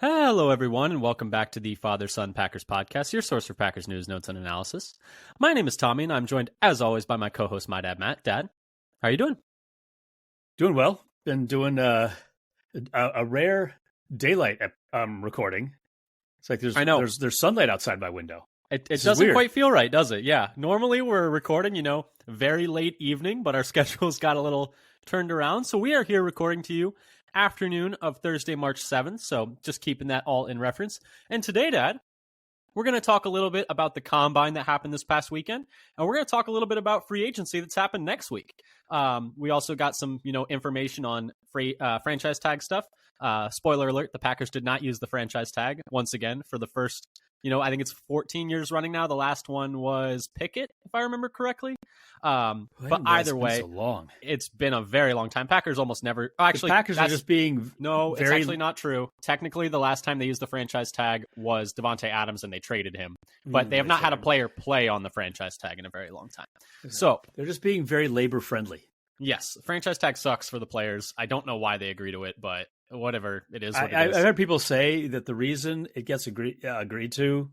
Hello, everyone, and welcome back to the Father Son Packers podcast, your source for Packers news, notes, and analysis. My name is Tommy, and I'm joined, as always, by my co-host, my dad, Matt. Dad, how are you doing? Doing well. Been doing a rare daylight recording. It's like there's sunlight outside my window. It doesn't quite feel right, does it? Yeah. Normally we're recording, very late evening, but our schedules got a little turned around. So we are here recording to you afternoon of Thursday, March 7th. So just keeping that all in reference. And today, Dad, we're going to talk a little bit about the combine that happened this past weekend, and we're going to talk a little bit about free agency that's happened next week. We also got some, information on franchise tag stuff. Spoiler alert: the Packers did not use the franchise tag once again for the first, I think it's 14 years running now. The last one was Pickett, if I remember correctly. But either way, it's been a very long time. Packers almost never. Actually, the Packers are just being no. It's actually not true. Technically, the last time they used the franchise tag was Devontae Adams, and they traded him. But they have not had a player play on the franchise tag in a very long time. So they're just being very labor friendly. Yes, franchise tag sucks for the players. I don't know why they agree to it, but whatever it is. What I've heard people say that the reason it gets agreed to,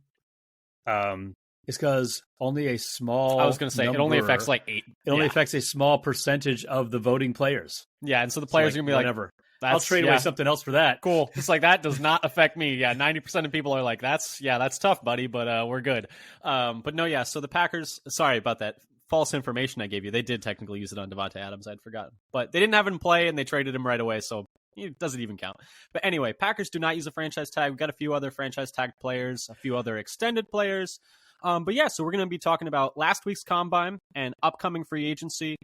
is because only a small. I was going to say it only affects like 8. It only affects a small percentage of the voting players. Yeah, and so the players are going to be whatever. I'll trade away something else for that. Cool. It's like that does not affect me. Yeah, 90% of people are like, that's tough, buddy, but we're good. But no, yeah. So the Packers. Sorry about that. False information I gave you. They did technically use it on Devontae Adams. I'd forgotten. But they didn't have him play, and they traded him right away, so it doesn't even count. But anyway, Packers do not use a franchise tag. We've got a few other franchise tag players, a few other extended players. But yeah, so we're going to be talking about last week's combine and upcoming free agency.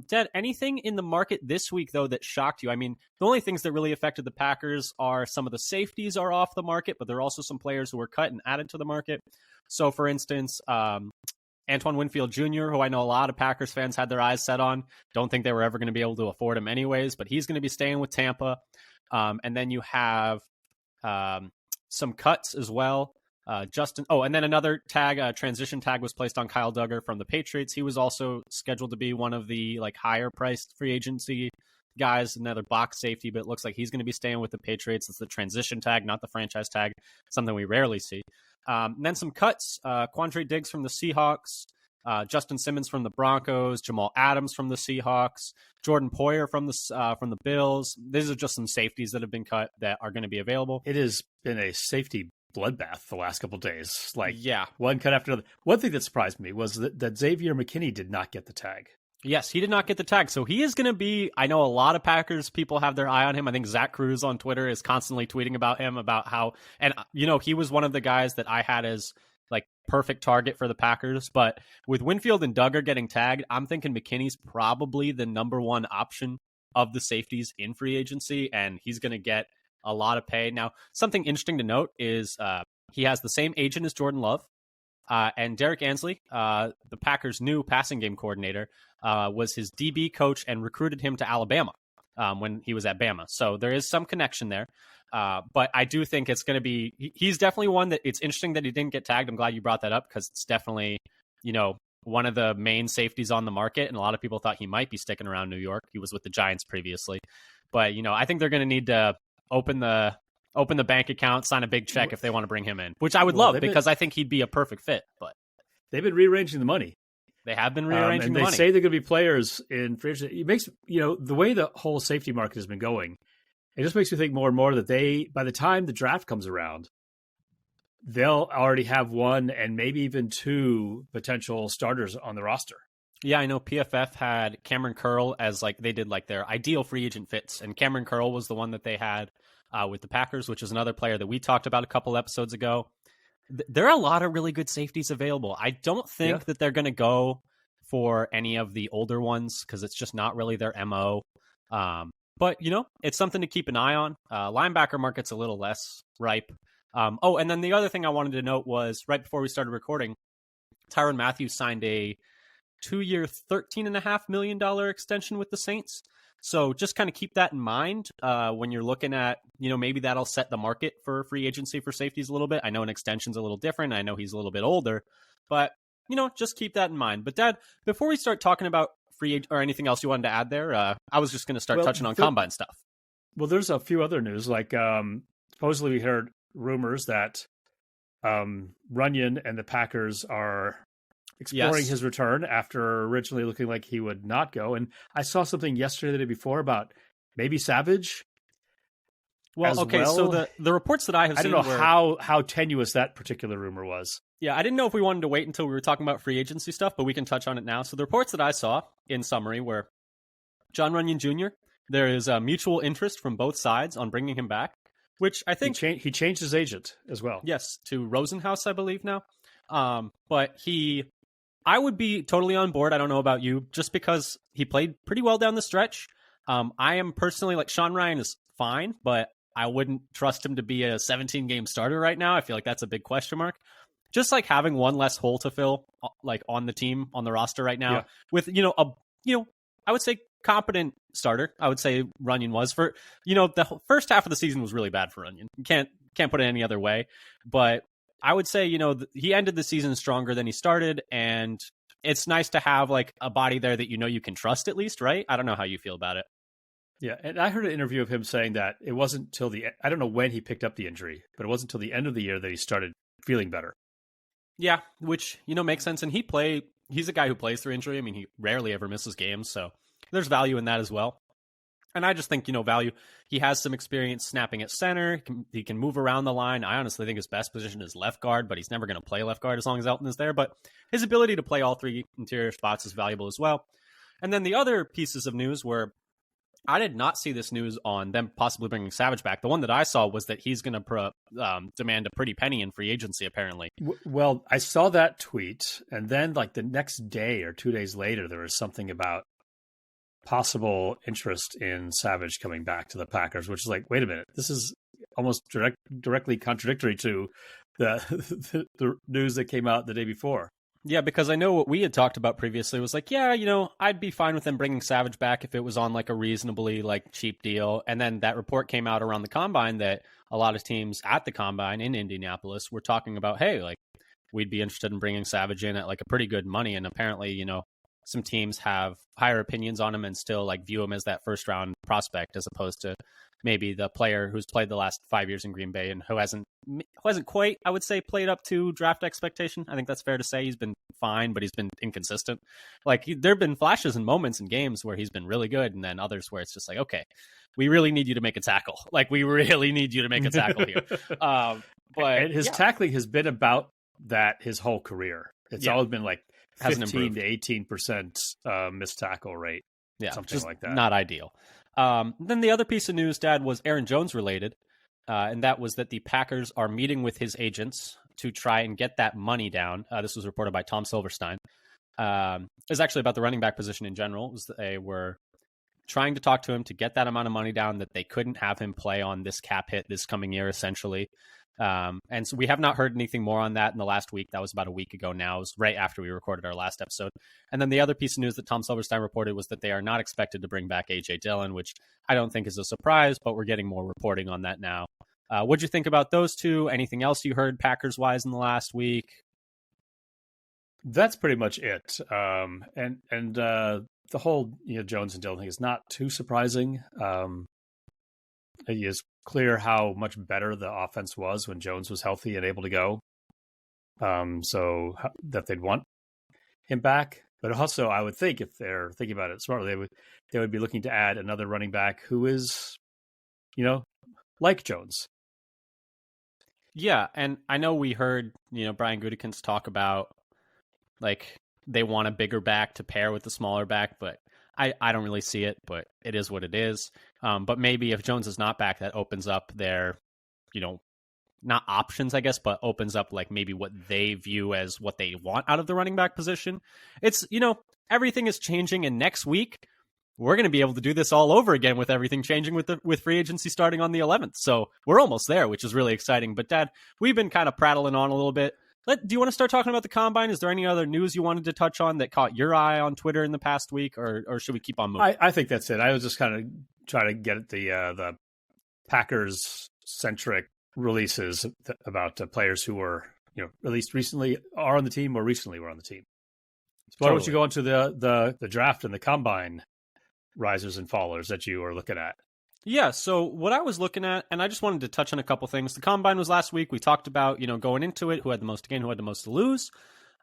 Dad, anything in the market this week, though, that shocked you? I mean, the only things that really affected the Packers are some of the safeties are off the market, but there are also some players who were cut and added to the market. So, for instance, Antoine Winfield Jr., who I know a lot of Packers fans had their eyes set on. Don't think they were ever going to be able to afford him anyways, but he's going to be staying with Tampa. And then you have some cuts as well. And then another tag, transition tag was placed on Kyle Duggar from the Patriots. He was also scheduled to be one of the higher priced free agency guys, another box safety, but it looks like he's going to be staying with the Patriots. It's the transition tag, not the franchise tag, something we rarely see. And then some cuts, Quandre Diggs from the Seahawks, Justin Simmons from the Broncos, Jamal Adams from the Seahawks, Jordan Poyer from the Bills. These are just some safeties that have been cut that are going to be available. It has been a safety bloodbath the last couple of days. Yeah. One cut after another. One thing that surprised me was that Xavier McKinney did not get the tag. Yes, he did not get the tag. So he is going to be, I know a lot of Packers people have their eye on him. I think Zach Cruz on Twitter is constantly tweeting about him, about how, and he was one of the guys that I had as perfect target for the Packers. But with Winfield and Duggar getting tagged, I'm thinking McKinney's probably the number one option of the safeties in free agency, and he's going to get a lot of pay. Now, something interesting to note is he has the same agent as Jordan Love. And Derek Ansley, the Packers' new passing game coordinator, was his DB coach and recruited him to Alabama when he was at Bama. So there is some connection there. But I do think it's going to be, he's definitely one that it's interesting that he didn't get tagged. I'm glad you brought that up because it's definitely, one of the main safeties on the market. And a lot of people thought he might be sticking around New York. He was with the Giants previously. But, I think they're going to need to open the bank account, sign a big check if they want to bring him in, which I would love because I think he'd be a perfect fit. But they've been rearranging the money. They have been rearranging the money. They say they're going to be players in free agency. It makes, the way the whole safety market has been going, it just makes me think more and more that by the time the draft comes around, they'll already have one and maybe even two potential starters on the roster. Yeah, I know PFF had Cameron Curl as they did their ideal free agent fits. And Cameron Curl was the one that they had with the Packers, which is another player that we talked about a couple episodes ago. There are a lot of really good safeties available. I don't think that they're going to go for any of the older ones because it's just not really their MO. But, it's something to keep an eye on. Linebacker market's a little less ripe. And then the other thing I wanted to note was right before we started recording, Tyrann Mathieu signed a 2-year, $13.5 million extension with the Saints. So just kind of keep that in mind when you're looking at, maybe that'll set the market for free agency for safeties a little bit. I know an extension's a little different. I know he's a little bit older, but, just keep that in mind. But Dad, before we start talking about or anything else you wanted to add there, I was just going to start touching on combine stuff. Well, there's a few other news, supposedly we heard rumors that Runyon and the Packers are exploring Yes. his return after originally looking like he would not go. And I saw something yesterday, the day before, about maybe Savage Well, as okay, so well. the reports that I have I don't seen know were how tenuous that particular rumor was. yeah, I didn't know if we wanted to wait until we were talking about free agency stuff, but we can touch on it now. So the reports that I saw in summary were John Runyon Jr. There is a mutual interest from both sides on bringing him back, which I think He changed his agent as well. yes, to Rosenhaus, I believe now. But I would be totally on board. I don't know about you, just because he played pretty well down the stretch. I am personally like Sean Ryan is fine, but I wouldn't trust him to be a 17 game starter right now. I feel like that's a big question mark. Just like having one less hole to fill, like on the team, on the roster right now, with I would say competent starter. I would say Runyon was for the first half of the season was really bad for Runyon. You can't put it any other way. But I would say he ended the season stronger than he started, and it's nice to have like a body there that you can trust at least, right? I don't know how you feel about it. Yeah, and I heard an interview of him saying that it wasn't till I don't know when he picked up the injury, but it wasn't until the end of the year that he started feeling better. Yeah, which makes sense. And he's a guy who plays through injury. I mean, he rarely ever misses games, so there's value in that as well. And I just think, value. He has some experience snapping at center. He can move around the line. I honestly think his best position is left guard, but he's never going to play left guard as long as Elton is there. But his ability to play all three interior spots is valuable as well. And then the other pieces of news were, I did not see this news on them possibly bringing Savage back. The one that I saw was that he's going to demand a pretty penny in free agency, apparently. Well, I saw that tweet, and then like the next day or 2 days later, there was something about possible interest in Savage coming back to the Packers, which is like, wait a minute, this is almost directly contradictory to the news that came out the day before. Yeah, because I know what we had talked about previously was like, yeah, I'd be fine with them bringing Savage back if it was on like a reasonably like cheap deal. And then that report came out around the combine that a lot of teams at the combine in Indianapolis were talking about, hey, like we'd be interested in bringing Savage in at like a pretty good money. And apparently, some teams have higher opinions on him and still like view him as that first round prospect as opposed to maybe the player who's played the last 5 years in Green Bay and who hasn't quite, I would say, played up to draft expectation. I think that's fair to say. He's been fine, but he's been inconsistent. Like there have been flashes and moments in games where he's been really good, and then others where it's just like, okay, we really need you to make a tackle. Like we really need you to make a tackle here. But and his tackling has been about that his whole career. It's always been like 15 to 18% missed tackle rate. Yeah, something like that. Not ideal. Then the other piece of news, Dad, was Aaron Jones related, and that was that the Packers are meeting with his agents to try and get that money down. This was reported by Tom Silverstein. It was actually about the running back position in general. It was they were trying to talk to him to get that amount of money down that they couldn't have him play on this cap hit this coming year, essentially. And so we have not heard anything more on that in the last week. That was about a week ago now. It was right after we recorded our last episode. And then the other piece of news that Tom Silverstein reported was that they are not expected to bring back A.J. Dillon, which I don't think is a surprise, but we're getting more reporting on that now. What'd you think about those two? Anything else you heard Packers-wise in the last week? That's pretty much it. And the whole Jones and Dillon thing is not too surprising. It is clear how much better the offense was when Jones was healthy and able to go. So that they'd want him back. But also, I would think if they're thinking about it smartly, they would be looking to add another running back who is, like Jones. Yeah, and I know we heard, Brian Gutekunst talk about like they want a bigger back to pair with the smaller back, but I don't really see it, but it is what it is. But maybe if Jones is not back, that opens up their, not options, I guess, but opens up like maybe what they view as what they want out of the running back position. It's, everything is changing, and next week we're going to be able to do this all over again with everything changing with free agency starting on the 11th. So we're almost there, which is really exciting. But Dad, we've been kind of prattling on a little bit. Do you want to start talking about the combine? Is there any other news you wanted to touch on that caught your eye on Twitter in the past week, or should we keep on moving? I think that's it. I was just kind of trying to get at the Packers centric releases about players who were released recently, are on the team, or recently were on the team. So why don't you go into the draft and the combine risers and fallers that you are looking at? Yeah, so what I was looking at, and I just wanted to touch on a couple things. The combine was last week. We talked about, going into it, who had the most to gain, who had the most to lose.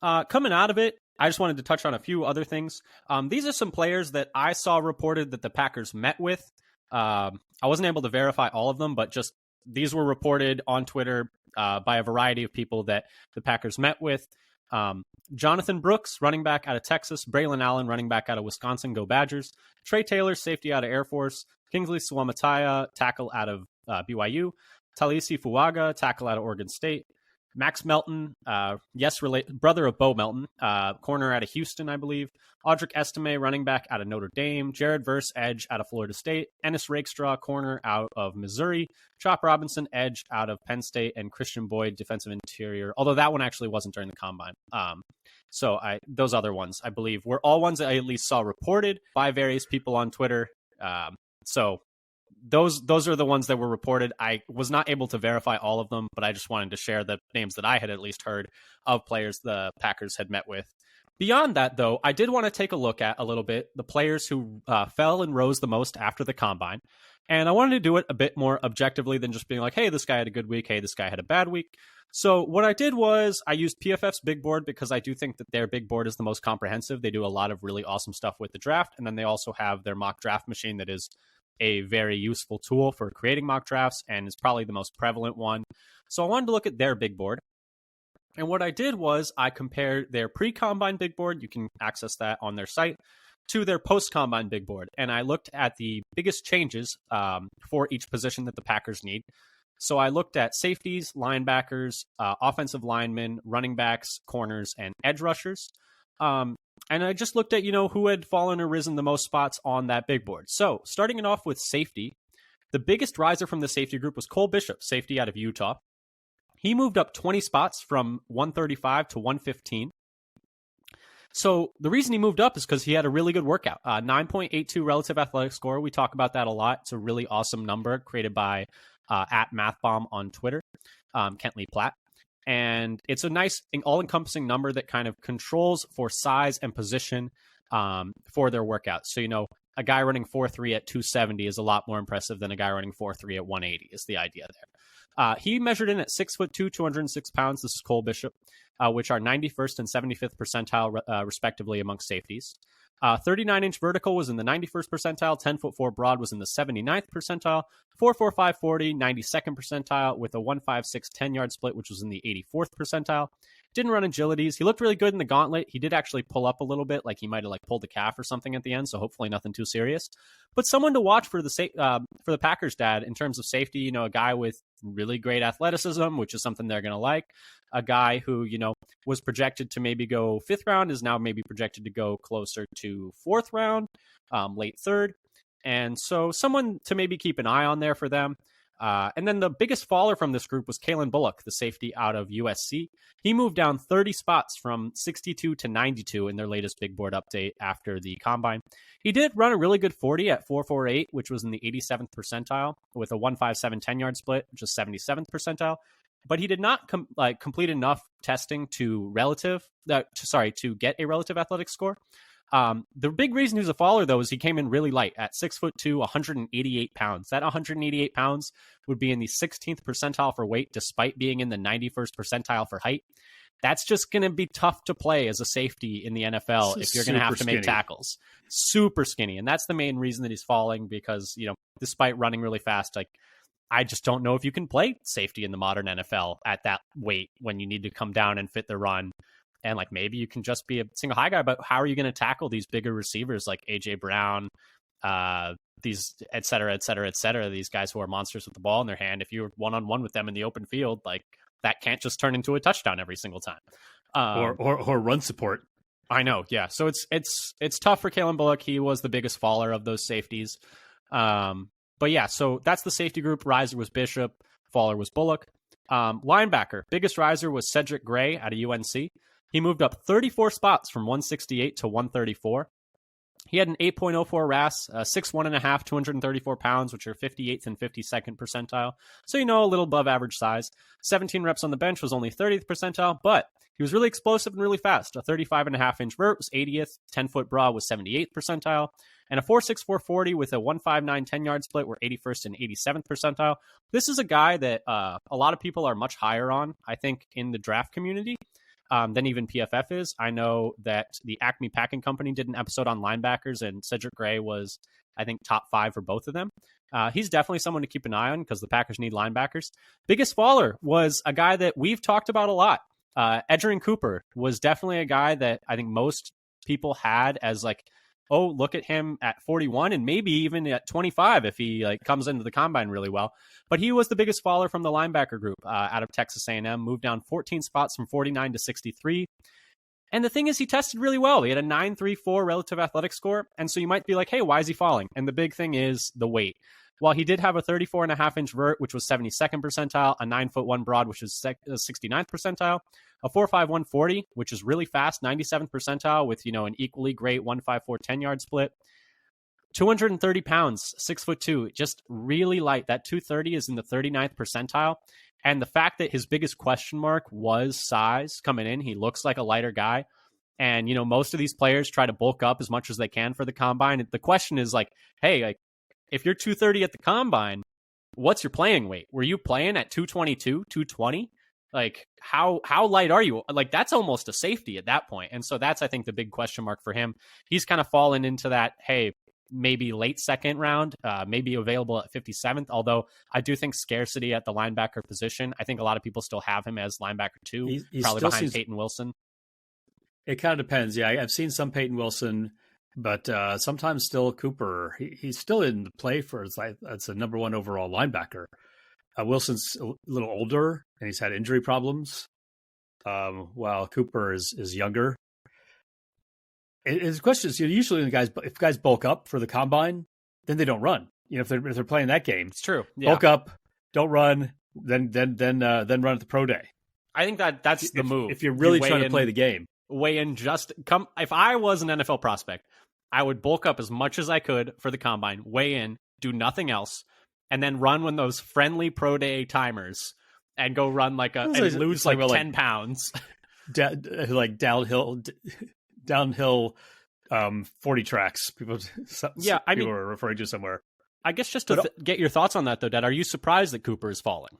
Coming out of it, I just wanted to touch on a few other things. These are some players that I saw reported that the Packers met with. I wasn't able to verify all of them, but just these were reported on Twitter by a variety of people that the Packers met with. Jonathan Brooks, running back out of Texas. Braylon Allen, running back out of Wisconsin. Go Badgers. Trey Taylor, safety out of Air Force. Kingsley Suamataya, tackle out of BYU. Talisi Fuaga, tackle out of Oregon State. Max Melton, brother of Bo Melton, corner out of Houston, I believe. Audric Estime, running back out of Notre Dame. Jared Verse, edge out of Florida State. Ennis Rakestraw, corner out of Missouri. Chop Robinson, edge out of Penn State. And Christian Boyd, defensive interior, although that one actually wasn't during the combine. So those other ones, I believe, were all ones that I at least saw reported by various people on Twitter. So those are the ones that were reported. I was not able to verify all of them, but I just wanted to share the names that I had at least heard of players the Packers had met with. Beyond that, though, I did want to take a look at a little bit the players who fell and rose the most after the combine. And I wanted to do it a bit more objectively than just being like, hey, this guy had a good week. Hey, this guy had a bad week. So what I did was I used PFF's big board because I do think that their big board is the most comprehensive. They do a lot of really awesome stuff with the draft. And then they also have their mock draft machine that is a very useful tool for creating mock drafts and is probably the most prevalent one. So I wanted to look at their big board. And what I did was I compared their pre-combine big board, you can access that on their site, to their post-combine big board. And I looked at the biggest changes for each position that the Packers need. So I looked at safeties, linebackers, offensive linemen, running backs, corners, and edge rushers. And I just looked at, who had fallen or risen the most spots on that big board. So starting it off with safety, the biggest riser from the safety group was Cole Bishop, safety out of Utah. He moved up 20 spots from 135 to 115. So the reason he moved up is because he had a really good workout. 9.82 relative athletic score. We talk about that a lot. It's a really awesome number created by at MathBomb on Twitter, Kent Lee Platt. And it's a nice all-encompassing number that kind of controls for size and position for their workouts. So, a guy running 4.3 at 270 is a lot more impressive than a guy running 4.3 at 180 is the idea there. He measured in at 6'2", 206 pounds. This is Cole Bishop, which are 91st and 75th percentile, respectively, amongst safeties. 39-inch vertical was in the 91st percentile. 10'4" broad was in the 79th percentile. 4.45 40, 92nd percentile, with a 1.56 10-yard split, which was in the 84th percentile. Didn't run agilities. He looked really good in the gauntlet. He did actually pull up a little bit, like he might have pulled a calf or something at the end. So hopefully nothing too serious. But someone to watch for the Packers, Dad, in terms of safety. A guy with really great athleticism, which is something they're going to like. A guy who was projected to maybe go 5th round is now maybe projected to go closer to 4th round, late 3rd. And so someone to maybe keep an eye on there for them. And then the biggest faller from this group was Kalen Bullock, the safety out of USC. He moved down 30 spots from 62 to 92 in their latest big board update after the combine. He did run a really good 40 at 4.48, which was in the 87th percentile, with a 1.57 10-yard split, which is 77th percentile. But he did not complete enough testing to get a relative athletic score. The big reason he's a faller, though, is he came in really light at 6'2", 188 pounds. That 188 pounds would be in the 16th percentile for weight, despite being in the 91st percentile for height. That's just going to be tough to play as a safety in the NFL if you're going to have to make tackles. Super skinny. And that's the main reason that he's falling because, despite running really fast, I just don't know if you can play safety in the modern NFL at that weight when you need to come down and fit the run. And maybe you can just be a single high guy, but how are you going to tackle these bigger receivers like AJ Brown, these et cetera, et cetera, et cetera, these guys who are monsters with the ball in their hand? If you're one-on-one with them in the open field, that can't just turn into a touchdown every single time. Or run support. I know. Yeah. So it's tough for Kalen Bullock. He was the biggest faller of those safeties. But yeah, so that's the safety group. Riser was Bishop. Faller was Bullock. Linebacker. Biggest riser was Cedric Gray out of UNC. He moved up 34 spots from 168 to 134. He had an 8.04 RAS, 6'1.5", 234 pounds, which are 58th and 52nd percentile. So, a little above average size. 17 reps on the bench was only 30th percentile, but he was really explosive and really fast. A 35.5-inch vert was 80th, 10-foot broad was 78th percentile, and a 4.64 40 with a 1.59 10-yard split were 81st and 87th percentile. This is a guy that a lot of people are much higher on, I think, in the draft community. Than even PFF is. I know that the Acme Packing Company did an episode on linebackers, and Cedric Gray was, I think, top 5 for both of them. He's definitely someone to keep an eye on because the Packers need linebackers. Biggest faller was a guy that we've talked about a lot. Edgerrin Cooper was definitely a guy that I think most people had as like, oh, look at him at 41 and maybe even at 25 if he comes into the combine really well. But he was the biggest faller from the linebacker group out of Texas A&M, moved down 14 spots from 49 to 63. And the thing is, he tested really well. He had a 9.34 relative athletic score. And so you might be like, hey, why is he falling? And the big thing is the weight. While he did have a 34.5-inch vert, which was 72nd percentile, a 9'1" broad, which is 69th percentile, a 4.51 40, which is really fast, 97th percentile with, an equally great 1.54 10-yard split. 230 pounds, 6'2", just really light. That 230 is in the 39th percentile. And the fact that his biggest question mark was size coming in, he looks like a lighter guy. And, most of these players try to bulk up as much as they can for the combine. The question is hey, if you're 230 at the combine, what's your playing weight? Were you playing at 222, 220? How light are you? That's almost a safety at that point. And so that's, I think, the big question mark for him. He's kind of fallen into that, hey, maybe late second round, maybe available at 57th. Although I do think scarcity at the linebacker position. I think a lot of people still have him as linebacker 2, he probably still behind seems, Peyton Wilson. It kind of depends. Yeah, I've seen some Peyton Wilson, but sometimes still Cooper. He's still in the play for it's a number 1 overall linebacker. Wilson's a little older and he's had injury problems, while Cooper is younger. His question is, usually if guys bulk up for the combine, then they don't run. If they're playing that game, it's true. Yeah. Bulk up, don't run, then run at the pro day. I think that's the move. If you're really trying to play the game, weigh in just come. If I was an NFL prospect, I would bulk up as much as I could for the combine, weigh in, do nothing else, and then run when those friendly pro day timers and go run and lose 10 pounds. Downhill 40 tracks. People are referring to somewhere. I guess just to get your thoughts on that, though, Dad, are you surprised that Cooper is falling?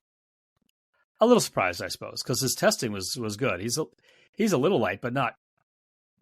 A little surprised, I suppose, because his testing was good. He's a little light, but not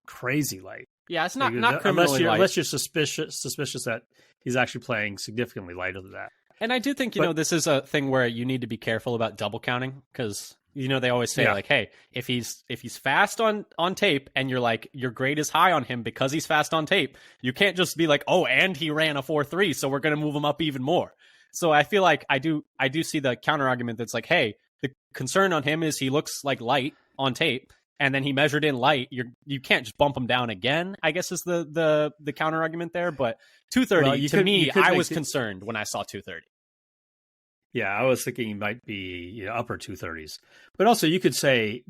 crazy light. Yeah, it's not criminally light. Unless you're suspicious that he's actually playing significantly lighter than that. And I do think, this is a thing where you need to be careful about double counting because, they always say hey, if he's fast on tape and your grade is high on him because he's fast on tape, you can't just be like, oh, and he ran a 4.3, so we're going to move him up even more. So I feel like I do see the counter argument that's like, hey, the concern on him is he looks like light on tape. And then he measured in light. You can't just bump him down again, I guess is the counter argument there. But 230, I was concerned when I saw 230. Yeah, I was thinking he might be upper 230s. But also you could say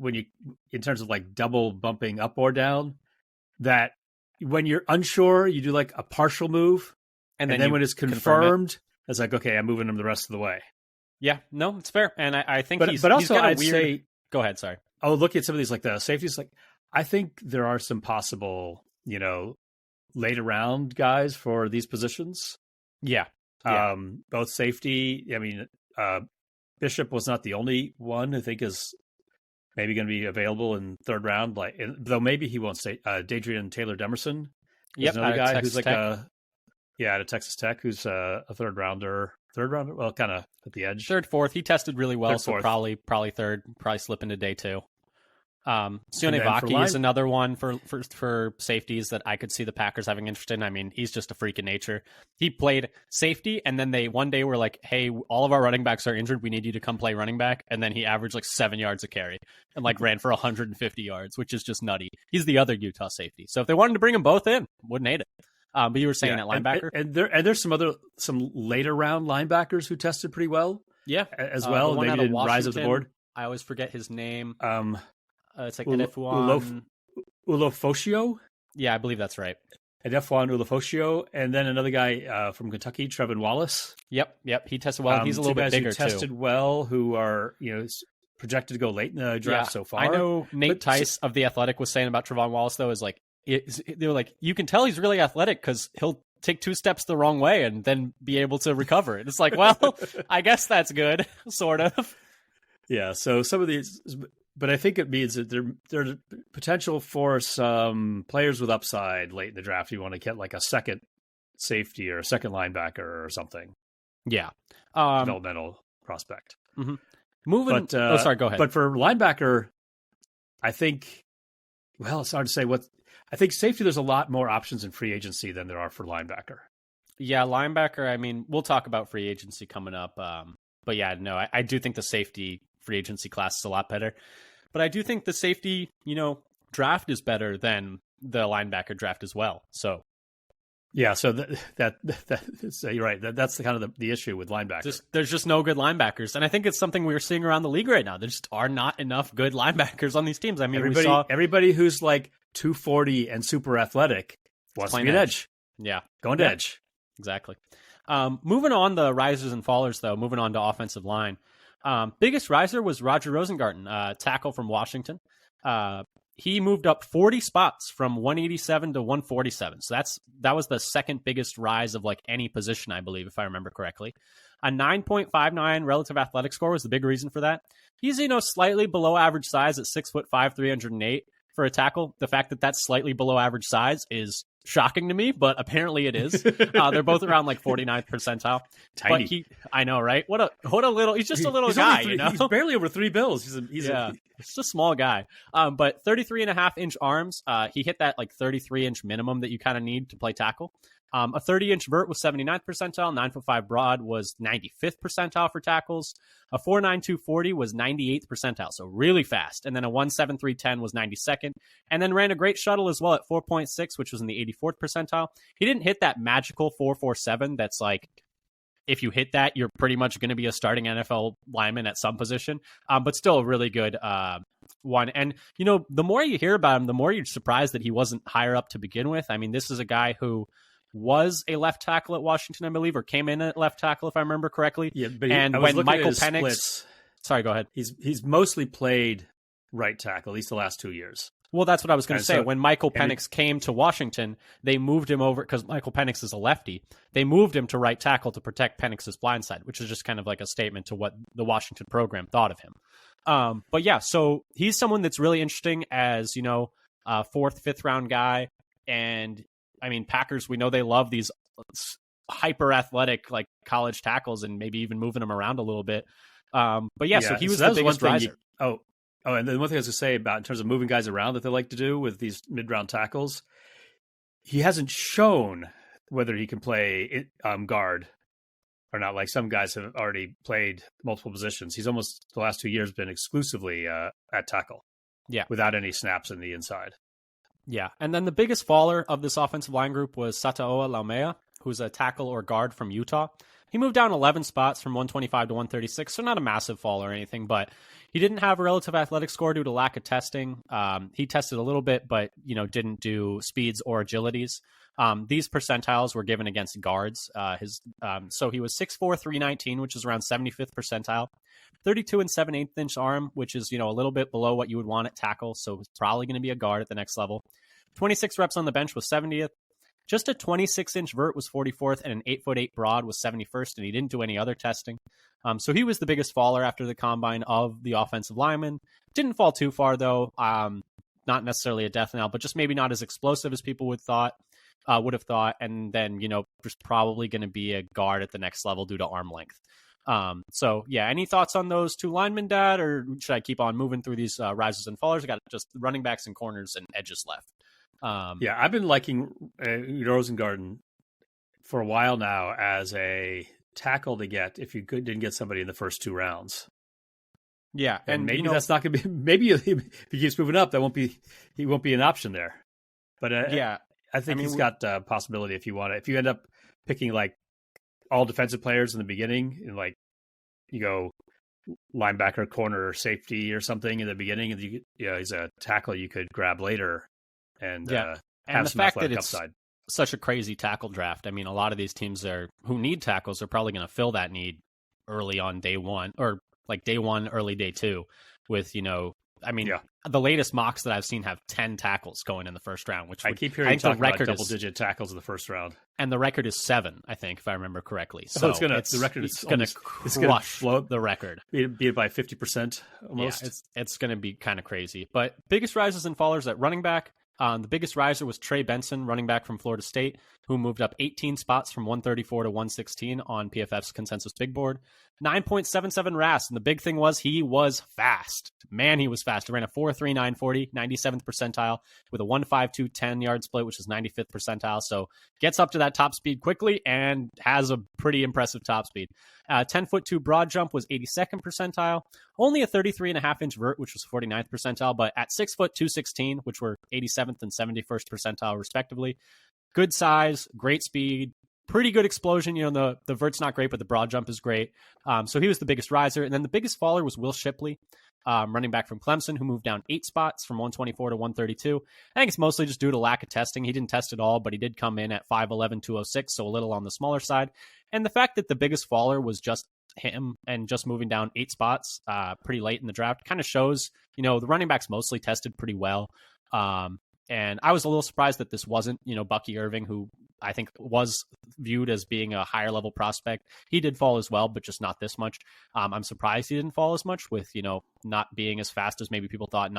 in terms of double bumping up or down, that when you're unsure, you do a partial move. And then when it's confirmed, it's okay, I'm moving him the rest of the way. Yeah, no, it's fair. And I think but also I'd say... Go ahead, sorry. Oh, look at some of these, the safeties. I think there are some possible, later round guys for these positions. Yeah. Both safety. I mean, Bishop was not the only one I think is maybe going to be available in third round. Though maybe he won't stay. Dadrian Taylor Demerson. Another guy who's out of Texas Tech, who's a third rounder. Well, kind of at the edge. Third, fourth. He tested really well, so probably third. Probably slip into day 2. Sione Vaki is another one for safeties that I could see the Packers having interest in. I mean, he's just a freak of nature. He played safety, and then they one day were like, hey, all of our running backs are injured. We need you to come play running back. And then he averaged 7 yards a carry and ran for 150 yards, which is just nutty. He's the other Utah safety. So if they wanted to bring them both in, wouldn't hate it. But you were saying that linebacker, and there's some later round linebackers who tested pretty well. Yeah, as well. Maybe didn't rise up the board. I always forget his name. It's Ulofoshio. Yeah, I believe that's right. and F1 Ulofoshio, and then another guy from Kentucky, Trevin Wallace. Yep. He tested well. He's a little bit bigger who tested well, who are projected to go late in the draft so far. I know Nate Tice of The Athletic was saying about Trevon Wallace, though, is like, they were like, you can tell he's really athletic because he'll take 2 steps the wrong way and then be able to recover it. It's like, well, I guess that's good, sort of. Yeah, so some of these, but I think it means that there's potential for some players with upside late in the draft. You want to get like a second safety or a second linebacker or something. Yeah. Developmental prospect. Mm-hmm. Moving. Sorry, go ahead. But for linebacker, I think, well, it's hard to say I think safety, there's a lot more options in free agency than there are for linebacker. Yeah, linebacker, I mean, we'll talk about free agency coming up. But yeah, no, I do think the safety free agency class is a lot better. But I do think the safety, draft is better than the linebacker draft as well. So yeah, so you're right. That's the kind of the issue with linebackers. There's just no good linebackers, and I think it's something we're seeing around the league right now. There just are not enough good linebackers on these teams. I mean, everybody who's like 240 and super athletic wants to be an edge. Yeah, going to edge. Exactly. Moving on, the risers and fallers, though. Moving on to offensive line. Biggest riser was Roger Rosengarten, tackle from Washington. He moved up 40 spots from 187 to 147. So that was the second biggest rise of like any position, I believe, if I remember correctly. A 9.59 relative athletic score was the big reason for that. He's, slightly below average size at 6'5", 308 for a tackle. The fact that that's slightly below average size is shocking to me, but apparently it is. They're both around like 49th percentile. Tiny. But I know, right? What a little, he's just a little guy, He's barely over 3 bills. He's a small guy. But 33.5-inch arms. He hit that like 33-inch minimum that you kind of need to play tackle. A 30-inch vert was 79th percentile. 9'5" broad was 95th percentile for tackles. A 4.92 40 was 98th percentile, so really fast. And then a 1.73 10 was 92nd. And then ran a great shuttle as well at 4.6, which was in the 84th percentile. He didn't hit that magical 4.47 that's like, if you hit that, you're pretty much going to be a starting NFL lineman at some position. But still a really good one. And, the more you hear about him, the more you're surprised that he wasn't higher up to begin with. I mean, this is a guy who was a left tackle at Washington, I believe, or came in at left tackle, if I remember correctly. Yeah, but when Michael Penix... Sorry, go ahead. He's mostly played right tackle, at least the last 2 years. Well, that's what I was going to say. When Michael Penix came to Washington, they moved him over, because Michael Penix is a lefty. They moved him to right tackle to protect Penix's blind side, which is just kind of like a statement to what the Washington program thought of him. But yeah, so he's someone that's really interesting as, a 4th, 5th round guy. And I mean, Packers, we know they love these hyper athletic like college tackles and maybe even moving them around a little bit. So he was the biggest riser. And then one thing I was going to say about in terms of moving guys around that they like to do with these mid-round tackles, he hasn't shown whether he can play guard or not. Like some guys have already played multiple positions. He's almost the last 2 years been exclusively at tackle. Yeah. Without any snaps in the inside. Yeah. And then the biggest faller of this offensive line group was Sataoa Laumea, who's a tackle or guard from Utah. He moved down 11 spots from 125 to 136, so not a massive fall or anything, but he didn't have a relative athletic score due to lack of testing. He tested a little bit, but didn't do speeds or agilities. These percentiles were given against guards. So he was 6'4", 319, which is around 75th percentile. 32 and 7/8 inch arm, which is a little bit below what you would want at tackle, so it's probably going to be a guard at the next level. 26 reps on the bench was 70th. Just a 26-inch vert was 44th, and an 8'8" broad was 71st, and he didn't do any other testing. So he was the biggest faller after the combine of the offensive lineman. Didn't fall too far, though. Not necessarily a death knell, but just maybe not as explosive as people would have thought. And then, there's probably going to be a guard at the next level due to arm length. Any thoughts on those two linemen, Dad, or should I keep on moving through these risers and fallers? I got just running backs and corners and edges left. I've been liking Rosengarten for a while now as a tackle to get if you didn't get somebody in the first 2 rounds. Yeah, and maybe that's not going to be. Maybe if he keeps moving up, he won't be an option there. But I think he's got possibility if you want to. If you end up picking like all defensive players in the beginning, and like you go linebacker, corner, safety, or something in the beginning, and he's a tackle you could grab later, and have some athletic upside. such a crazy tackle draft. I mean, a lot of these teams who need tackles are probably going to fill that need early on day one, or like day one, early day two, with I mean, Yeah. the latest mocks that I've seen have 10 tackles going in the first round, which I keep hearing think the talk about record double-digit tackles in the first round. and the record is 7, I think, if I remember correctly. So the record is going to crush the record. Beat it by 50% almost. Yeah, it's going to be kind of crazy. But biggest rises and fallers at running back. The biggest riser was Trey Benson, running back from Florida State, who moved up 18 spots from 134 to 116 on PFF's consensus big board. 9.77 RAS, and the big thing was he was fast. Man, he was fast. He ran a 4.3 940, 97th percentile with a 1.52 10-yard split, which is 95th percentile. So gets up to that top speed quickly and has a pretty impressive top speed. 10'2" broad jump was 82nd percentile. Only a 33.5-inch vert, which was 49th percentile, but at 6 foot 216, which were 87th and 71st percentile respectively. Good size, great speed, pretty good explosion. The vert's not great, but the broad jump is great. So he was the biggest riser. And then the biggest faller was Will Shipley, running back from Clemson, who moved down 8 spots from 124 to 132. I think it's mostly just due to lack of testing. He didn't test at all, but he did come in at 5'11", 206, so a little on the smaller side. And the fact that the biggest faller was just him and just moving down 8 spots pretty late in the draft kind of shows, the running backs mostly tested pretty well. And I was a little surprised that this wasn't, Bucky Irving, who I think was viewed as being a higher level prospect. He did fall as well, but just not this much. I'm surprised he didn't fall as much with, not being as fast as maybe people thought,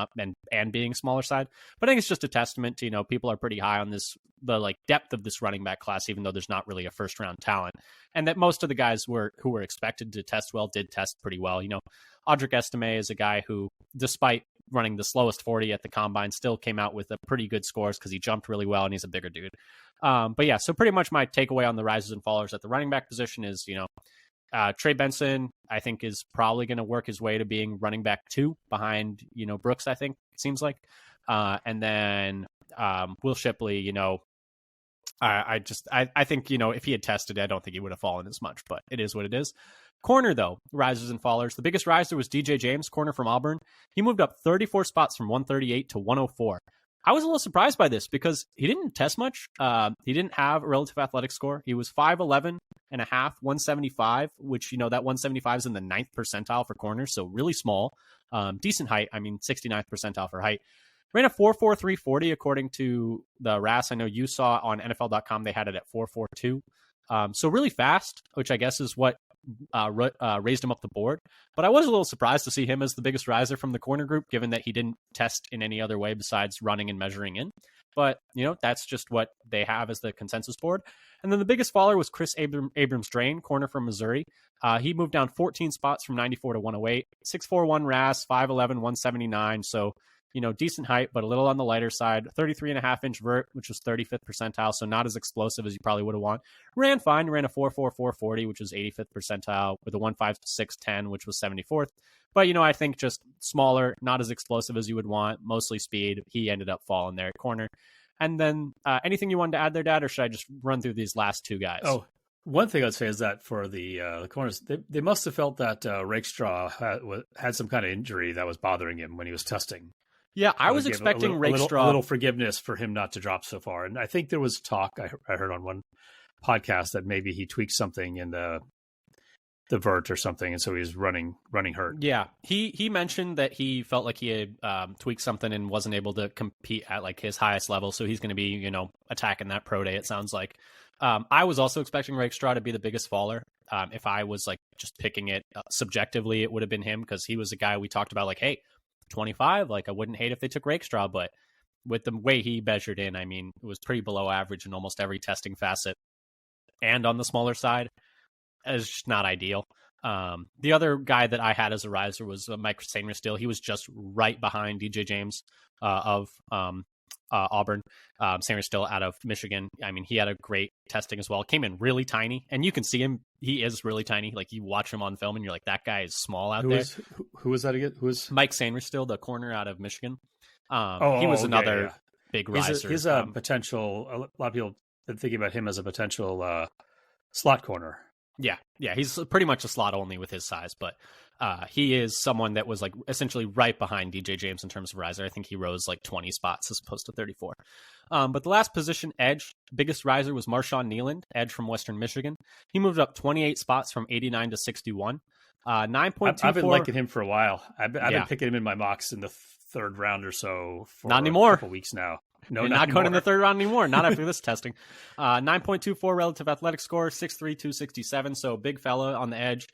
and being smaller side. But I think it's just a testament to, people are pretty high on the depth of this running back class, even though there's not really a first round talent. And that most of the guys who were expected to test well did test pretty well. Audric Estime is a guy who, despite running the slowest 40 at the combine, still came out with a pretty good scores because he jumped really well and he's a bigger dude. But yeah, so pretty much my takeaway on the rises and fallers at the running back position is, Trey Benson, I think, is probably going to work his way to being running back 2 behind, Brooks, I think it seems like. And then Will Shipley, I think, if he had tested, I don't think he would have fallen as much, but it is what it is. Corner, though, rises and fallers. The biggest riser was DJ James, corner from Auburn. He moved up 34 spots from 138 to 104. I was a little surprised by this because he didn't test much. He didn't have a relative athletic score. He was 5'11 and a half, 175, which, that 175 is in the 9th percentile for corners, so really small. Decent height. 69th percentile for height. Ran a 4.43 40 according to the RAS. I know you saw on NFL.com they had it at 4.42. So really fast, which I guess is what raised him up the board. But I was a little surprised to see him as the biggest riser from the corner group, given that he didn't test in any other way besides running and measuring in. But, that's just what they have as the consensus board. And then the biggest faller was Chris Abrams-Drain, corner from Missouri. He moved down 14 spots from 94 to 108. 6'4" RAS, 5'11", 179. So, decent height, but a little on the lighter side. 33.5-inch vert, which was 35th percentile, so not as explosive as you probably would have want. Ran fine. Ran a 4.44 40, which was 85th percentile, with a 1.56 10, which was 74th. But, I think just smaller, not as explosive as you would want, mostly speed. He ended up falling there at corner. And then anything you wanted to add there, Dad, or should I just run through these last 2 guys? Oh, one thing I'd say is that for the corners, they must have felt that Rakestraw had some kind of injury that was bothering him when he was testing. Yeah, I was expecting Rakestraw. A little forgiveness for him not to drop so far. And I think there was talk, I heard on one podcast, that maybe he tweaked something in the vert or something, and so he was running hurt. Yeah, he mentioned that he felt like he had tweaked something and wasn't able to compete at his highest level, so he's going to be, attacking that pro day, it sounds like. I was also expecting Rakestraw to be the biggest faller. If I was just picking it subjectively, it would have been him, because he was a guy we talked about, hey, 25, I wouldn't hate if they took Rakestraw, but with the way he measured in, it was pretty below average in almost every testing facet, and on the smaller side, it's just not ideal. The other guy that I had as a riser was Mike Sainristil. He was just right behind DJ James of Auburn. Sainristil out of Michigan. He had a great testing as well. Came in really tiny, and you can see him. He is really tiny. You watch him on film, and you're like, that guy is small out there. Who was that again? Who was Mike Sainristil, the corner out of Michigan? He was another big riser. He's a potential. A lot of people have been thinking about him as a potential slot corner. Yeah, he's pretty much a slot only with his size, but He is someone that was like essentially right behind DJ James in terms of riser. I think he rose like 20 spots as opposed to 34. But the last position, edge, biggest riser was Marshawn Nealand, edge from Western Michigan. He moved up 28 spots from 89 to 61. 9.24. I've been liking him for a while. I've Yeah. been picking him in my mocks in the third round or so for Not anymore. a couple weeks now. No, You're not not anymore. going in the third round anymore. Not after this testing. 9.24 relative athletic score, 6'3", 267. So big fella on the edge.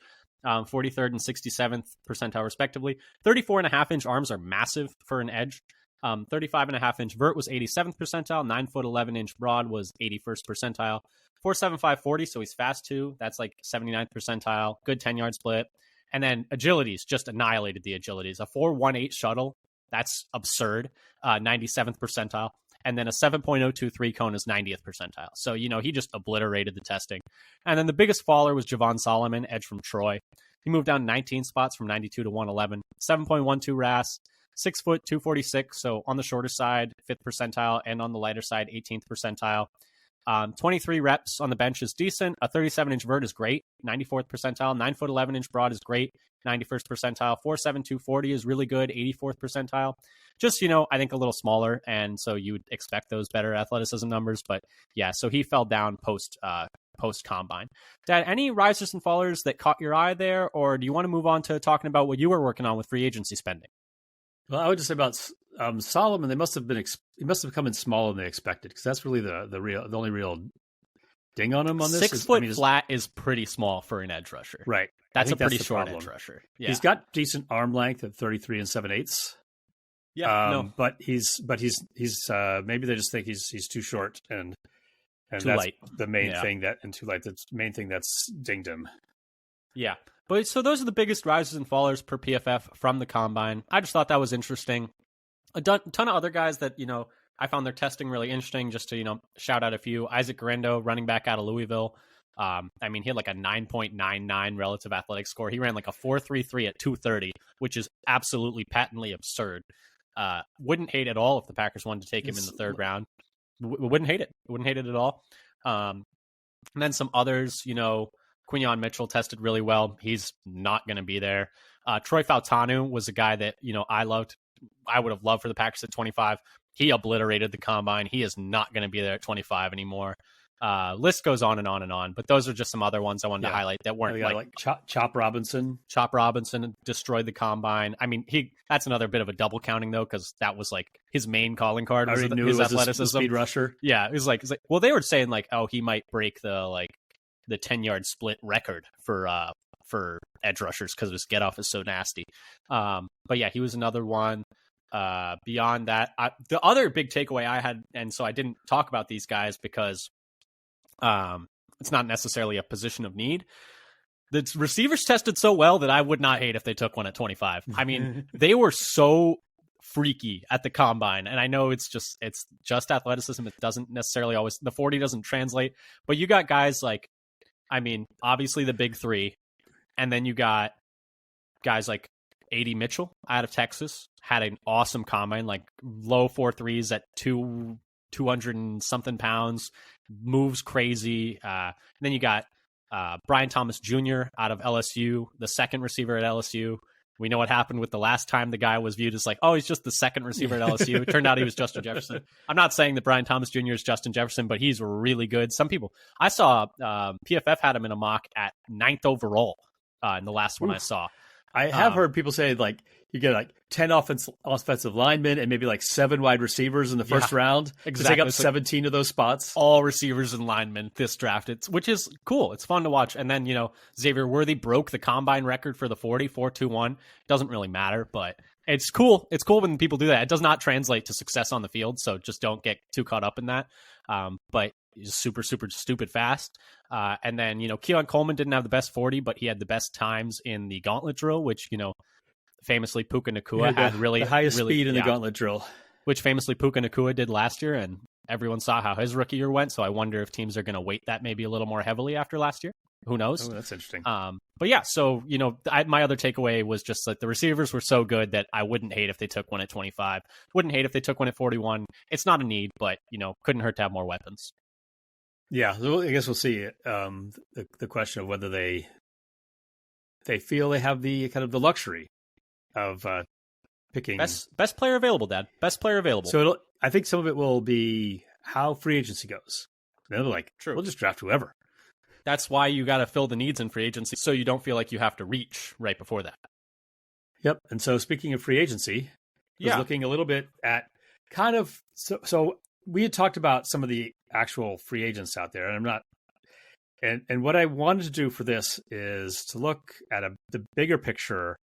43rd and 67th percentile respectively. 34.5-inch arms are massive for an edge. 35.5-inch vert was 87th percentile. 9', 11-inch broad was 81st percentile. 4.75 40, so he's fast too. That's like 79th percentile. Good 10-yard split. And then agilities, just annihilated the agilities. A 4.18 shuttle, that's absurd. 97th percentile. And then a 7.023 cone is 90th percentile. So, he just obliterated the testing. And then the biggest faller was Javon Solomon, edge from Troy. He moved down 19 spots from 92 to 111. 7.12 RAS, 6 foot, 246. So on the shorter side, 5th percentile, and on the lighter side, 18th percentile. 23 reps on the bench is decent. A 37-inch vert is great, 94th percentile. 9', 11-inch broad is great, 91st percentile. 4.7 240 is really good, 84th percentile. Just, I think a little smaller, and so you would expect those better athleticism numbers. But yeah, so he fell down post combine. Dad, any risers and fallers that caught your eye there, or do you want to move on to talking about what you were working on with free agency spending? Well, I would just say about Solomon. He must have come in smaller than they expected, because that's really the only real ding on him on this. 6 foot flat is pretty small for an edge rusher, right? That's a pretty short edge rusher. Yeah. He's got decent arm length at 33 and 7/8. Yeah, but he's maybe they just think he's too short and too that's light. The main thing too light. That's the main thing that's dinged him. Yeah. But so those are the biggest risers and fallers per PFF from the combine. I just thought that was interesting. A ton of other guys that, I found their testing really interesting. Just to, shout out a few. Isaac Garendo, running back out of Louisville. He had like a 9.99 relative athletic score. He ran like a 4.33 at 230, which is absolutely patently absurd. Wouldn't hate at all if the Packers wanted to take him in the third round. Wouldn't hate it. Wouldn't hate it at all. And then some others, Quinyon Mitchell tested really well. He's not going to be there. Troy Fautanu was a guy that, I loved. I would have loved for the Packers at 25. He obliterated the combine. He is not going to be there at 25 anymore. List goes on and on and on, but those are just some other ones I wanted to highlight that weren't like Chop Robinson. Chop Robinson destroyed the combine. That's another bit of a double counting though, because that was like his main calling card was his athleticism. Speed rusher. Yeah, it was like, well, they were saying like, oh, he might break the 10-yard split record for edge rushers because his get off is so nasty. But yeah, he was another one. Beyond that, the other big takeaway I had, and so I didn't talk about these guys because it's not necessarily a position of need. The receivers tested so well that I would not hate if they took one at 25. They were so freaky at the combine, and I know it's just athleticism. It doesn't necessarily always, the 40 doesn't translate, but you got guys like, obviously the big three, and then you got guys like A.D. Mitchell out of Texas, had an awesome combine, like low 4.3s at 200 and something pounds, moves crazy. And then you got Brian Thomas Jr. out of LSU, the second receiver at LSU. We know what happened with the last time the guy was viewed as like, oh, he's just the second receiver at LSU. It turned out he was Justin Jefferson. I'm not saying that Brian Thomas Jr. is Justin Jefferson, but he's really good. Some people, I saw PFF had him in a mock at 9th overall in the last one I saw. I have heard people say like you get like 10 offensive linemen and maybe like 7 wide receivers in the first round. Exactly. To take up 17 of those spots. All receivers and linemen this draft, which is cool. It's fun to watch. And then, Xavier Worthy broke the combine record for the 40, 4.21. Doesn't really matter, but it's cool. It's cool when people do that. It does not translate to success on the field, so just don't get too caught up in that. But he's super, super stupid fast. And then, Keon Coleman didn't have the best 40, but he had the best times in the gauntlet drill, which, famously Puka Nacua had really the highest speed in the gauntlet drill, which famously Puka Nacua did last year, and everyone saw how his rookie year went. So I wonder if teams are going to weight that maybe a little more heavily after last year. Who knows? Oh, that's interesting. But yeah, so my other takeaway was just like the receivers were so good that I wouldn't hate if they took one at 25. Wouldn't hate if they took one at 41. It's not a need, but couldn't hurt to have more weapons. Yeah, I guess we'll see. The question of whether they they feel they have the kind of the luxury of picking best player available, Dad. Best player available. So I think some of it will be how free agency goes. And they're like, True. We'll just draft whoever. That's why you got to fill the needs in free agency, so you don't feel like you have to reach right before that. Yep. And so speaking of free agency, I was looking a little bit at kind of so we had talked about some of the actual free agents out there, and I'm not. And what I wanted to do for this is to look at the bigger picture.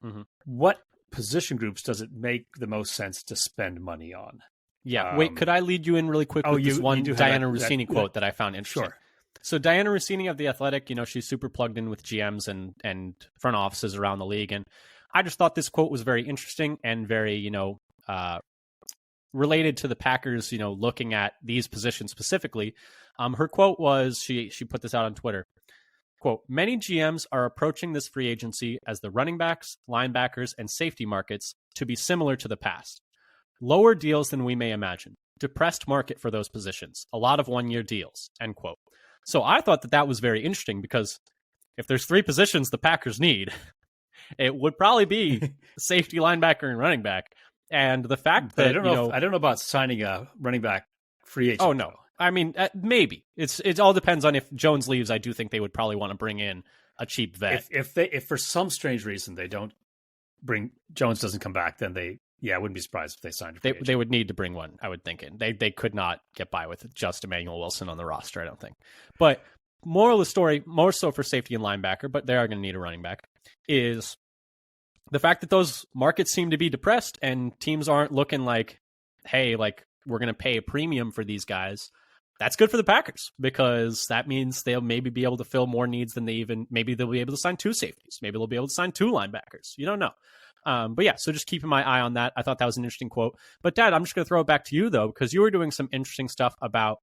Mm-hmm. What position groups does it make the most sense to spend money on? Yeah. Wait, could I lead you in really quick with this one Diana Rossini quote that I found interesting? Sure. So Diana Rossini of The Athletic, she's super plugged in with GMs and front offices around the league. And I just thought this quote was very interesting and very, related to the Packers, looking at these positions specifically. Her quote was, she put this out on Twitter, quote, "Many GMs are approaching this free agency as the running backs, linebackers, and safety markets to be similar to the past. Lower deals than we may imagine. Depressed market for those positions. A lot of one-year deals," end quote. So I thought that was very interesting because if there's three positions the Packers need, it would probably be safety, linebacker, and running back. And the fact that I don't know about signing a running back free agent. Oh no, I mean maybe it all depends on if Jones leaves. I do think they would probably want to bring in a cheap vet. If for some strange reason they don't Jones doesn't come back, then I wouldn't be surprised if they signed a free agent. They would need to bring one, I would think. They could not get by with just Emmanuel Wilson on the roster, I don't think. But moral of the story, more so for safety and linebacker, but they are going to need a running back, is the fact that those markets seem to be depressed and teams aren't looking like, hey, like we're going to pay a premium for these guys. That's good for the Packers because that means they'll maybe be able to fill more needs than maybe they'll be able to sign two safeties. Maybe they'll be able to sign two linebackers. You don't know. But yeah, so just keeping my eye on that. I thought that was an interesting quote. But Dad, I'm just going to throw it back to you though, because you were doing some interesting stuff about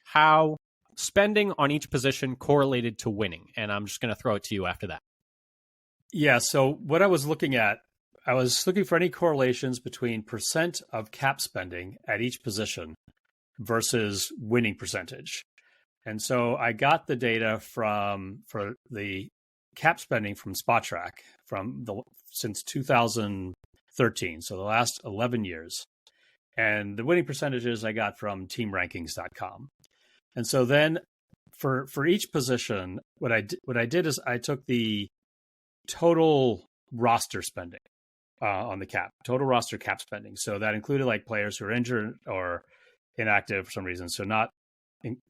how spending on each position correlated to winning. And I'm just going to throw it to you after that. Yeah. So what I was looking at, I was looking for any correlations between percent of cap spending at each position versus winning percentage. And so I got the data for the cap spending from SpotTrack since 2013, so the last 11 years. And the winning percentages I got from teamrankings.com. And so then for each position, what I did is I took the total roster spending on the cap, total roster cap spending. So that included like players who are injured or inactive for some reason.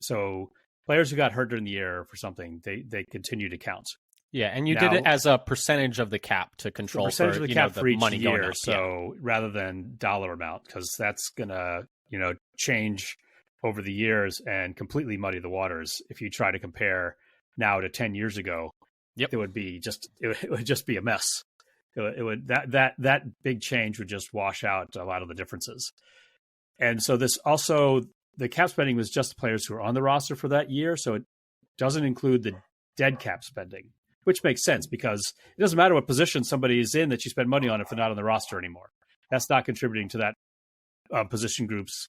So players who got hurt during the year for something, they continue to count. Yeah, and you did it as a percentage of the cap to control percentage of the cap for each money year. going up. So rather than dollar amount, because that's gonna change over the years and completely muddy the waters. If you try to compare now to 10 years ago, it would just be a mess. That big change would just wash out a lot of the differences. And so this also, the cap spending was just the players who are on the roster for that year. So it doesn't include the dead cap spending, which makes sense because it doesn't matter what position somebody is in that you spend money on if they're not on the roster anymore. That's not contributing to that position group's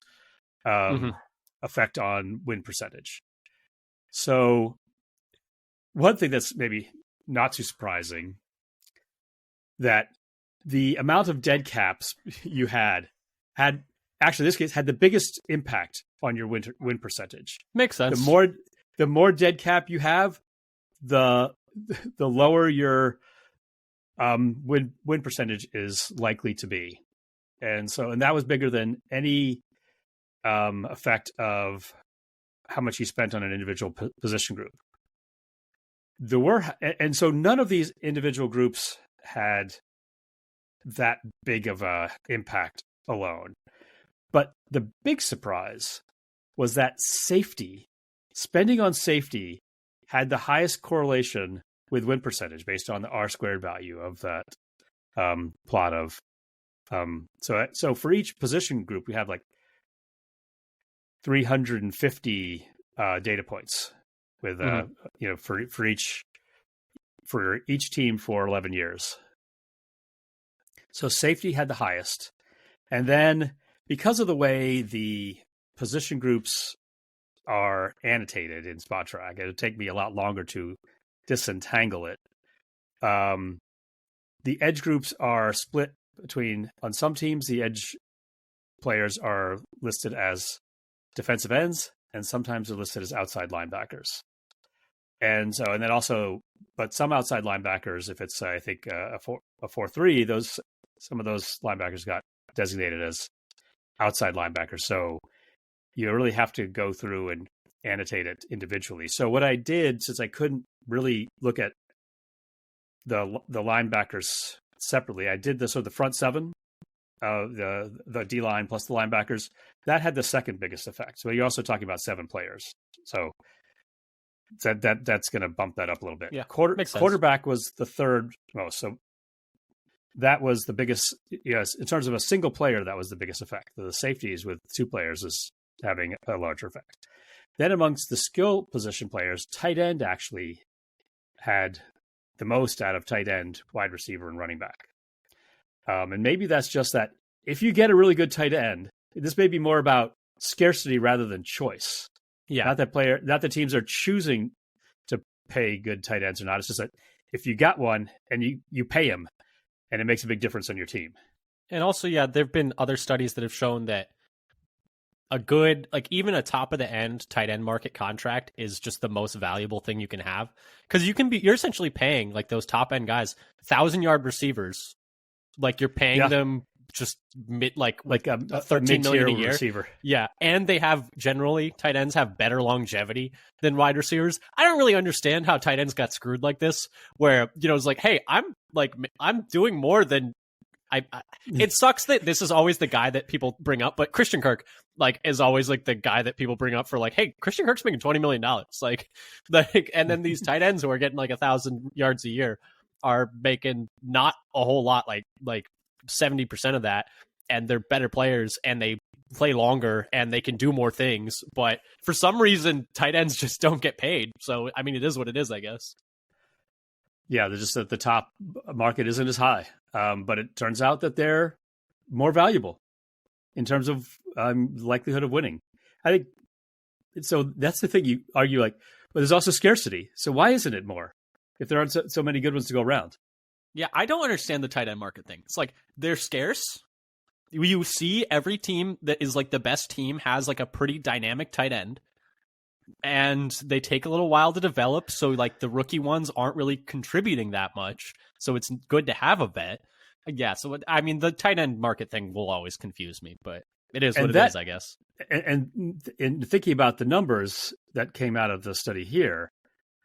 effect on win percentage. So one thing that's maybe not too surprising, that the amount of dead caps you had actually in this case had the biggest impact on your win percentage. Makes sense. The more dead cap you have, the lower your win percentage is likely to be. And that was bigger than any effect of how much you spent on an individual position group. So none of these individual groups had that big of a impact alone. But the big surprise was that spending on safety had the highest correlation with win percentage based on the R-squared value of that plot of. So for each position group, we have like 350 data points with for each team for 11 years. So safety had the highest, and then because of the way the position groups are annotated in SpotTrack, it would take me a lot longer to disentangle it. The edge groups are split between, on some teams, the edge players are listed as defensive ends, and sometimes they're listed as outside linebackers. And then also, but some outside linebackers, if it's, I think, a 4-3, some of those linebackers got designated as outside linebackers. So you really have to go through and annotate it individually. So what I did, since I couldn't really look at the linebackers separately, I did the front seven, the D line plus the linebackers. That had the second biggest effect. So you're also talking about 7 players. So that's going to bump that up a little bit. Yeah, quarterback was the third most. So that was the biggest. Yes, in terms of a single player, that was the biggest effect. The safeties with 2 players is having a larger effect. Then amongst the skill position players, tight end actually had the most out of tight end, wide receiver, and running back. And maybe that's just that if you get a really good tight end, this may be more about scarcity rather than choice. Yeah. Not that teams are choosing to pay good tight ends or not. It's just that if you got one and you pay him, and it makes a big difference on your team. And also, yeah, there have been other studies that have shown that a good, like even a top of the end tight end market contract is just the most valuable thing you can have, because you're essentially paying like those top end guys 1,000-yard receivers, like you're paying them just like a 13 million a year receiver. Yeah, and they have generally tight ends have better longevity than wide receivers. I don't really understand how tight ends got screwed like this, where it's like, hey, I'm doing more than it sucks that this is always the guy that people bring up, but Christian Kirk is always like the guy that people bring up for like, hey, Christian Kirk's making $20 million. Like, and then these tight ends who are getting like 1,000 yards a year are making not a whole lot, like 70% of that, and they're better players and they play longer and they can do more things. But for some reason, tight ends just don't get paid. So, I mean, it is what it is, I guess. Yeah, they're just at the top market isn't as high. But it turns out that they're more valuable in terms of likelihood of winning. I think so. That's the thing you argue, like, but there's also scarcity. So why isn't it more if there aren't so many good ones to go around? Yeah, I don't understand the tight end market thing. It's like they're scarce. You see every team that is like the best team has like a pretty dynamic tight end, and they take a little while to develop. So like the rookie ones aren't really contributing that much. So it's good to have a vet. Yeah. So I mean, the tight end market thing will always confuse me, but it is what it is, I guess. And in thinking about the numbers that came out of the study here,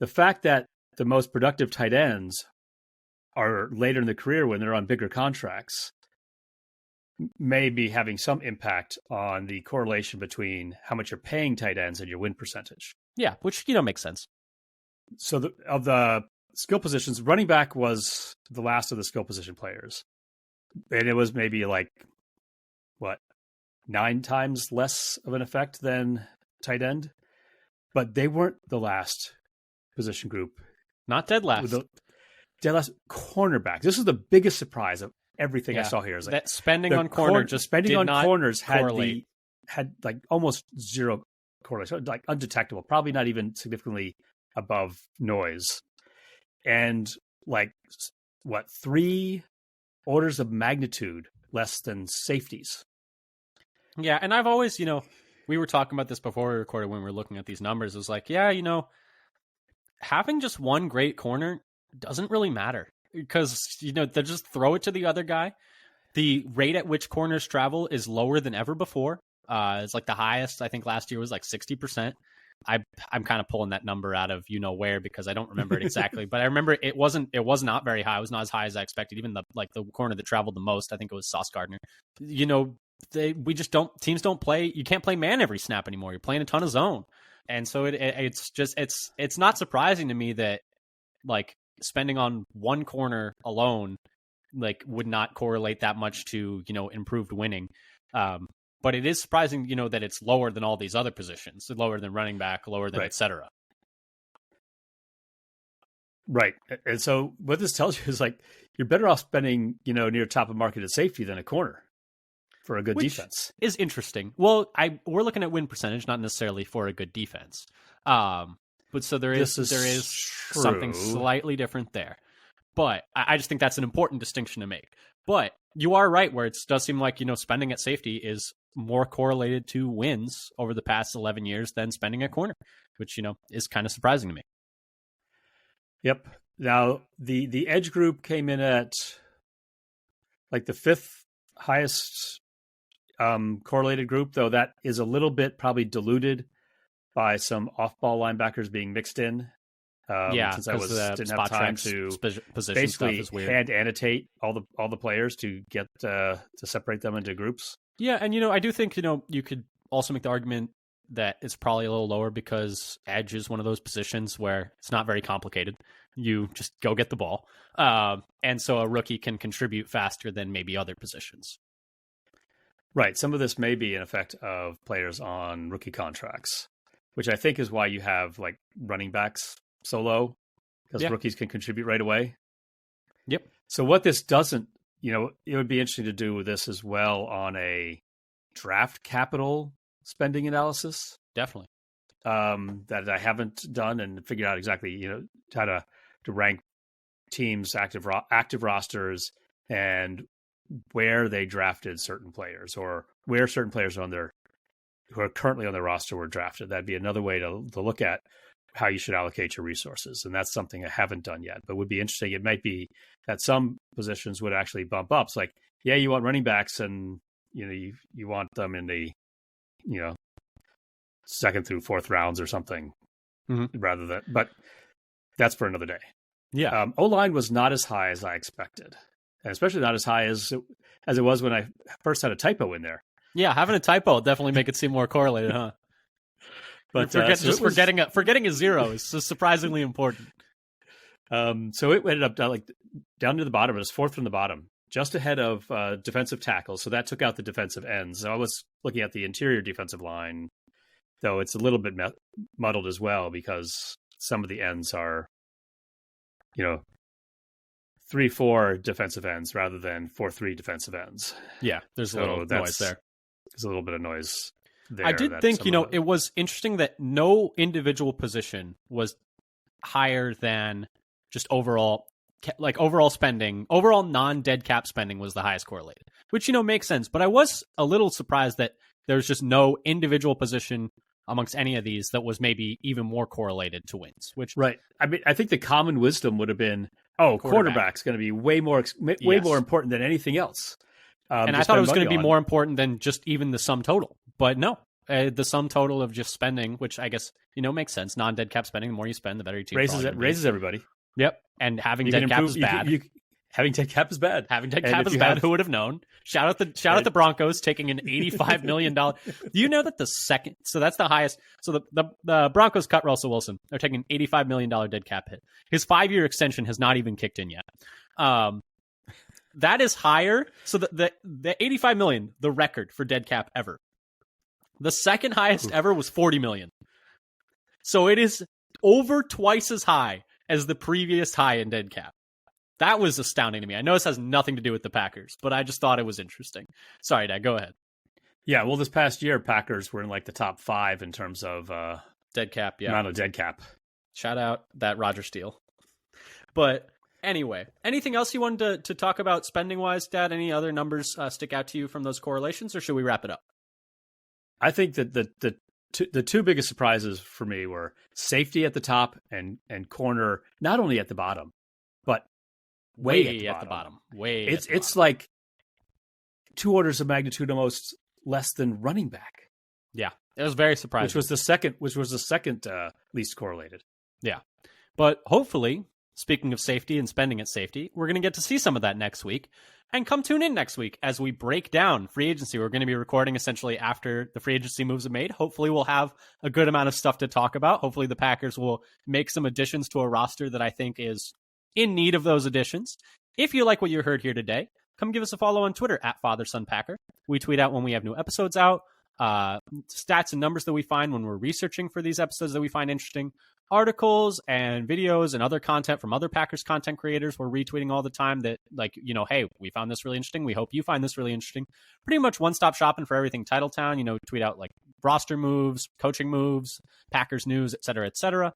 the fact that the most productive tight ends are later in the career when they're on bigger contracts may be having some impact on the correlation between how much you're paying tight ends and your win percentage. Yeah, which, makes sense. So of the skill positions, running back was the last of the skill position players. And it was maybe 9 times less of an effect than tight end. But they weren't the last position group. Not dead last. Dead last cornerback. This is the biggest surprise of everything I saw here. Is that spending on corners had like almost zero correlation, like undetectable, probably not even significantly above noise, and 3 orders of magnitude less than safeties. Yeah, and I've always, we were talking about this before we recorded when we were looking at these numbers. It was like, yeah, having just one great corner doesn't really matter because, they'll just throw it to the other guy. The rate at which corners travel is lower than ever before. It's like the highest, I think last year was like 60%. I'm kind of pulling that number out of where because I don't remember it exactly, but I remember it was not very high. It was not as high as I expected. Even the corner that traveled the most, I think it was Sauce Gardner. Teams don't play. You can't play man every snap anymore. You're playing a ton of zone, and so it's not surprising to me that spending on one corner alone would not correlate that much to improved winning. But it is surprising, that it's lower than all these other positions, lower than running back, lower than et cetera. Right. And so what this tells you is you're better off spending, near top of market at safety than a corner for a good defense. Is interesting. Well, we're looking at win percentage, not necessarily for a good defense. But so there is something slightly different there. But I just think that's an important distinction to make. But you are right where it does seem like, spending at safety is more correlated to wins over the past 11 years than spending at corner, which, is kind of surprising to me. Yep. Now, the edge group came in at like the fifth highest correlated group, though that is a little bit probably diluted by some off-ball linebackers being mixed in. Since I didn't have time to basically hand annotate all the players to get to separate them into groups. Yeah, and I do think you could also make the argument that it's probably a little lower because edge is one of those positions where it's not very complicated. You just go get the ball, and so a rookie can contribute faster than maybe other positions. Right. Some of this may be an effect of players on rookie contracts, which I think is why you have like running backs so low, because rookies can contribute right away. Yep. So what this doesn't, it would be interesting to do this as well on a draft capital spending analysis. Definitely. That I haven't done and figured out exactly, how to rank teams' active rosters and where they drafted certain players or where certain players who are currently on their roster were drafted. That'd be another way to look at how you should allocate your resources. And that's something I haven't done yet, but would be interesting. It might be that some positions would actually bump up. It's like, yeah, you want running backs and, you want them in the, second through fourth rounds or something rather than, but that's for another day. Yeah. O-line was not as high as I expected, and especially not as high as it was when I first had a typo in there. Yeah. Having a typo will definitely make it seem more correlated, huh? But forgetting a zero is surprisingly important. So it ended up down to the bottom. It was fourth from the bottom, just ahead of defensive tackles. So that took out the defensive ends. So I was looking at the interior defensive line, though it's a little bit muddled as well because some of the ends are, 3-4 defensive ends rather than 4-3 defensive ends. Yeah, there's a little noise there. There's a little bit of noise there. I did think, it was interesting that no individual position was higher than just overall spending, overall non-dead cap spending was the highest correlated, which, makes sense. But I was a little surprised that there's just no individual position amongst any of these that was maybe even more correlated to wins. Which, right. I mean, I think the common wisdom would have been, quarterback's going to be way more important than anything else. And I thought it was going to be more important than just even the sum total. But no, the sum total of just spending, which I guess, makes sense. Non-dead cap spending, the more you spend, the better your team raises everybody. Yep. And having dead cap is bad. Having dead cap is bad. Having dead cap is bad. Who would have known? Shout out the Broncos taking an $85 million. Do you know that so that's the highest. So the Broncos cut Russell Wilson. They're taking an $85 million dead cap hit. His 5-year extension has not even kicked in yet. That is higher. So the $85 million, the record for dead cap ever. The second highest ever was $40 million. So it is over twice as high as the previous high in dead cap. That was astounding to me. I know this has nothing to do with the Packers, but I just thought it was interesting. Sorry, Dad, go ahead. Yeah, well, this past year, Packers were in like the top 5 in terms of dead cap. Yeah, amount of dead cap. Shout out that Roger Steele. But anyway, anything else you wanted to talk about spending wise, Dad? Any other numbers stick out to you from those correlations, or should we wrap it up? I think that the two biggest surprises for me were safety at the top and corner, not only at the bottom, but way at the bottom. It's like 2 orders of magnitude almost less than running back. Yeah, it was very surprising. Which was the second least correlated. Yeah, but hopefully, speaking of safety and spending at safety, we're going to get to see some of that next week. And come tune in next week as we break down free agency. We're going to be recording essentially after the free agency moves are made. Hopefully we'll have a good amount of stuff to talk about. Hopefully the Packers will make some additions to a roster that I think is in need of those additions. If you like what you heard here today, come give us a follow on Twitter at FatherSonPacker. We tweet out when we have new episodes out, stats and numbers that we find when we're researching for these episodes that we find interesting, articles and videos and other content from other Packers content creators. We're retweeting all the time that, like, hey, we found this really interesting. We hope you find this really interesting. Pretty much one-stop shopping for everything Titletown. Tweet out like roster moves, coaching moves, Packers news, et cetera, et cetera.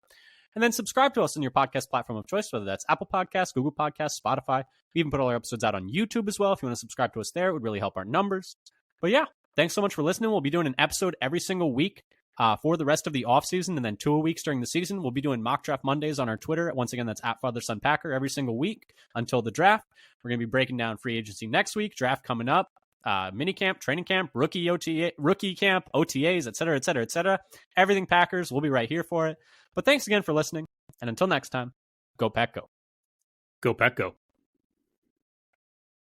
And then subscribe to us on your podcast platform of choice, whether that's Apple Podcasts, Google Podcasts, Spotify. We even put all our episodes out on YouTube as well. If you want to subscribe to us there, it would really help our numbers. But yeah, thanks so much for listening. We'll be doing an episode every single week for the rest of the offseason, and then 2 weeks during the season. We'll be doing mock draft Mondays on our Twitter. Once again, that's at FatherSonPacker every single week until the draft. We're going to be breaking down free agency next week, draft coming up, mini camp, training camp, rookie camp, OTAs, et cetera, et cetera, et cetera. Everything Packers. We'll be right here for it. But thanks again for listening. And until next time, go Pack Go. Go Pack Go.